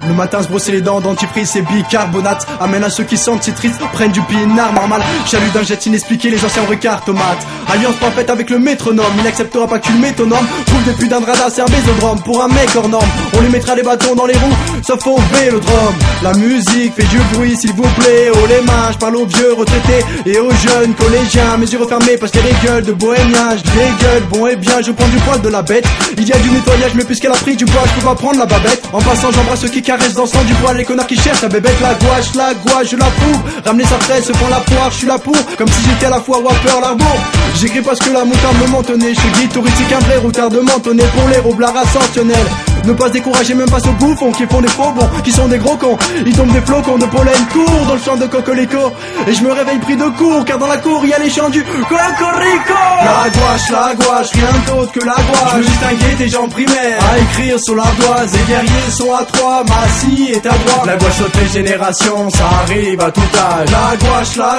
Le matin se brosser les dents, dentifrice et bicarbonate. Amène à ceux qui sentent si tristes, prennent du pinard normal. Chalut d'un jet inexpliqué, les anciens recartent tomates. Alliance parfaite avec le métronome, il n'acceptera pas que tu le mettes au norme. Trouve des putains de radars, c'est un bésodrome. Pour un mec hors norme, on lui mettra des bâtons dans les roues, sauf au vélodrome. La musique fait du bruit s'il vous plaît. Oh les mains, je parle aux vieux retraités et aux jeunes collégiens. Mes yeux refermés parce qu'il y a des gueules de bohémiens. Je dégueule, bon et bien, je prends du poil de la bête. Il y a du nettoyage mais puisqu'elle a pris du poids, je peux pas prendre la babette. En passant j'embrasse ceux qui caressent dans le sang du poil, les connards qui cherchent la bébête. La gouache, je la fous. Ramener sa fraise, se prend la poire, je suis là pour. Comme si j'étais à la fois Whopper, l'arbour. J'écris parce que la moutarde me mentonnait. Je suis guide touristique, un vrai routard de mentonné. Pour les roublards ascensionnels. Ne pas se décourager même face aux bouffons qui font des faux bons, qui sont des gros cons. Ils tombent des flocons de pollen court dans le champ de Cocorico. Et je me réveille pris de court car dans la cour il y a les chants du Cocorico. La gouache, rien d'autre que la gouache. Je me distinguais des gens primaires à écrire sur l'ardoise. Les guerriers sont à trois, ma scie est à droite. La gouache saute les générations, ça arrive à tout âge. La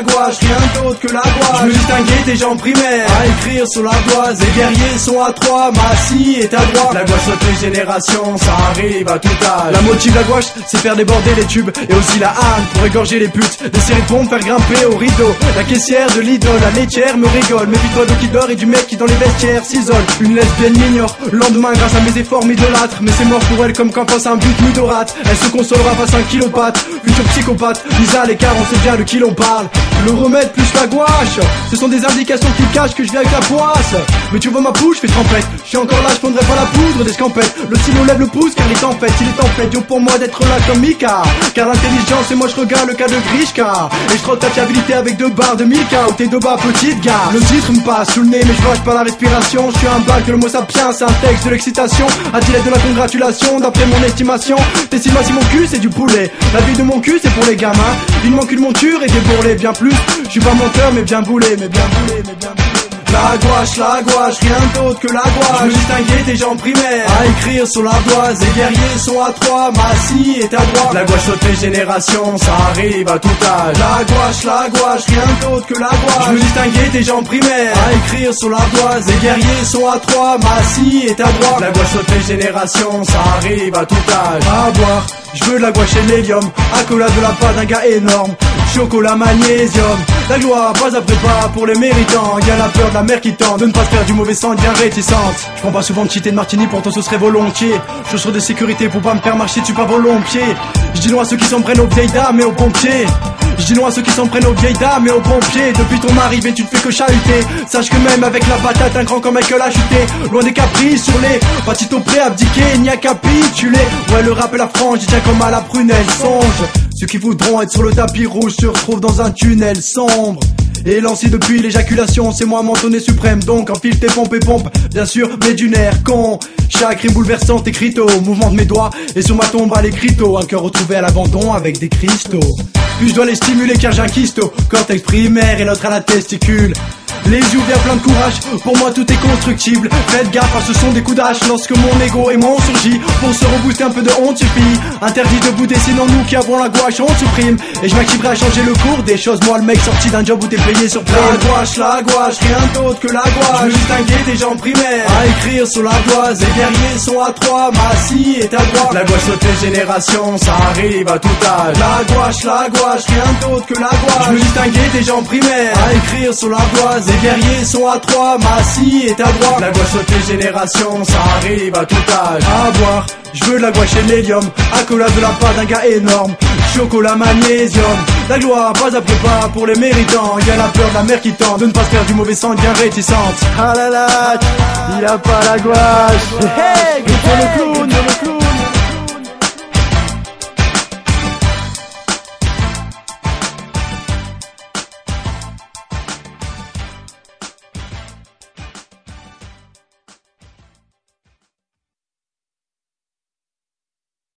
gouache, rien d'autre que la gouache. Je me distinguais des gens primaires à écrire sur l'ardoise. Les guerriers sont à trois, ma scie est à droite. La gouache saute les générations, ça arrive à tout âge. La motive de la gouache, c'est faire déborder les tubes. Et aussi la harne pour égorger les putes. Des séries de pompes, faire grimper au rideau. La caissière de l'idole, la laitière me rigole. Méfie-toi d'eau qui dort et du mec qui dans les vestiaires s'isole. Une lesbienne m'ignore, le lendemain grâce à mes efforts m'idolâtre. Mais c'est mort pour elle comme quand face à un but mudorate. Elle se consolera face à un kilopathe. Futur psychopathe, mise à l'écart, on sait bien de qui l'on parle. Le remède plus la gouache, ce sont des indications qui cachent que je viens avec la poisse. Mais tu vois ma pouche, je fais trempette. Je suis encore là, je prendrai pas la poudre des scampettes. Le stylo lève le pouce car il est en fait, il est en fait dur pour moi d'être là comme Mika. Car l'intelligence et moi je regarde le cas de Grishka. Et je trotte ta fiabilité avec 2 barres de Milka. Ou tes 2 bas petite gare. Le titre me passe sous le nez mais je lâche pas la respiration. Je suis un bac que le mot sapiens, c'est un texte de l'excitation. A-t-il de la congratulation d'après mon estimation. T'estimes si mon cul c'est du poulet. La vie de mon cul c'est pour les gamins. Il manque une monture et des bourrelets bien plus. Je suis pas menteur mais bien boulé, mais bien boulé, mais bien boulé. La gouache, rien d'autre que la gouache. Je me distinguais des gens primaires à écrire sur l'ardoise. Les guerriers sont à trois, ma scie est à droite. La gouache saute les générations, ça arrive à tout âge. La gouache, rien d'autre que la gouache. Je me distinguais des gens primaires à écrire sur l'ardoise. Les guerriers sont à trois, ma scie est à droite. La gouache saute les générations, ça arrive à tout âge. À boire, je veux de la gouache et de l'hélium. Accolade de la part d'un gars énorme. Chocolat magnésium. La gloire, pas après pas pour les méritants. Y'a la peur de la mère qui tente de ne pas se faire du mauvais sang, bien réticente. Je prends pas souvent de cheat et de martini, pourtant ce serait volontiers. Chaussures de sécurité pour pas me faire marcher dessus pas volontiers. Je dis non à ceux qui s'en prennent aux vieilles dames et aux pompiers. Je dis non à ceux qui s'en prennent aux vieilles dames et aux pompiers. Depuis ton arrivée tu te fais que chahuter. Sache que même avec la patate un grand comme Michael a chuté. Loin des caprices sur les patito prêt à abdiquer, il n'y a capitulé. Ouais le rap et la frange, j'y tiens comme à la prunelle. Songe, ceux qui voudront être sur le tapis rouge se retrouvent dans un tunnel sombre. Et lancé depuis l'éjaculation, c'est moi mentonné suprême. Donc enfile tes pompes et pompes, bien sûr, mais d'une air con. Chaque rime bouleversante écrite au mouvement de mes doigts. Et sur ma tombe à l'écriteau, un cœur retrouvé à l'abandon avec des cristaux. Puis je dois les stimuler car j'ai un kysto. Cortex primaire et l'autre à la testicule. Les yeux ouverts plein de courage, pour moi tout est constructible. Faites gaffe, ce sont des coups d'âge. Lorsque mon ego et moi on surgit, pour se rebooster un peu de honte suffit. Interdit de bouder, sinon nous qui avons la gouache on supprime. Et je m'activerai à changer le cours des choses. Moi le mec sorti d'un job où t'es payé sur prime. La gouache, rien d'autre que la gouache. Je me distinguais des gens primaires à écrire sur l'ardoise. Les guerriers sont à trois, ma scie est à droite. La gouache saute les générations, ça arrive à tout âge. La gouache, rien d'autre que la gouache. Je me distinguais des gens primaires à écrire sur l'ardoise. Les guerriers sont à trois, ma scie est à droite. La gouache saute les générations, ça arrive à tout âge. À boire, je veux de la gouache et de l'hélium. Accolade de la part d'un gars énorme. Chocolat magnésium. La gloire, pas après pas pour les méritants. Y'a la peur de la mère qui tente de ne pas se faire du mauvais sang, bien réticente. Ah là là, il a pas la gouache. Hey, le clown, le clown.